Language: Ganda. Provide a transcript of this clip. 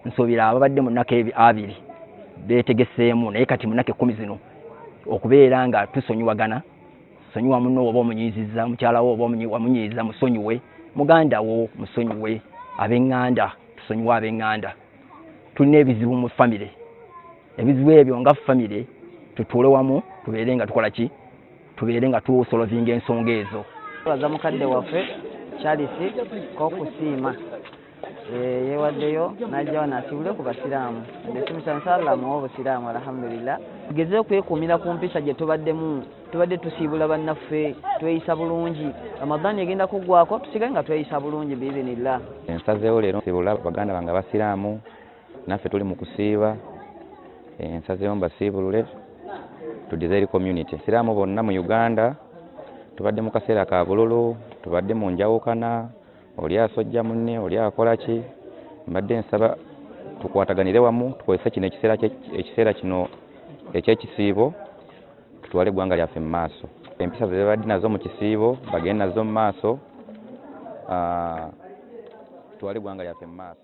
nsuubira ababadde mu nnaka abiri beetegeseemu naye kati mu nnaka 10 zino okubeera nga tusonyiwagana, sonyiwa munno oba omunyiizizza, mukyala wo oba wamunyiiza musonyiwe, muganda wo musonyiwe, ab'eŋŋanda tusonyiwe ab'eŋŋanda. Tulina ebizibu mu famire, ebizibu ebyo nga famire tutuule wamu tubeere nga tukola ki, tubeere nga tusolovinga ensonga ezo. Baza mukadde waffe Charles k'okusiima yeewaddeyo n'ajjawo n'asibule ku basiraamu ndesimusalamu w'obusiraamu alhamdulillah. Tugeze okwekuumira ku mpisa gye tubadde tusiibula bannaffe tweyisa bulungi. Ramadani egenda kuggwako tusigale nga tweyisa bulungi biizinillah. Nsazeewo leero nsibula baganda bange abasiraamu, naffe tuli mu kusiiba. Nsazeewo mbasiibulule tuddize eri community. Siraamu bonna mu Uganda tubadde mu kaseera ka bululu, tubadde mu njawukana, oli asojja munne, oli akola ki. Mbadde nsaba tukwataganire wamu tukozese kino ekiseera kino eky'ekisiibo tutwale eggwanga lyaffe mu maaso. Empisa ze badde nazo mu kisiibo bagende nazo mu maaso, tutwale eggwanga lyaffe mu maaso.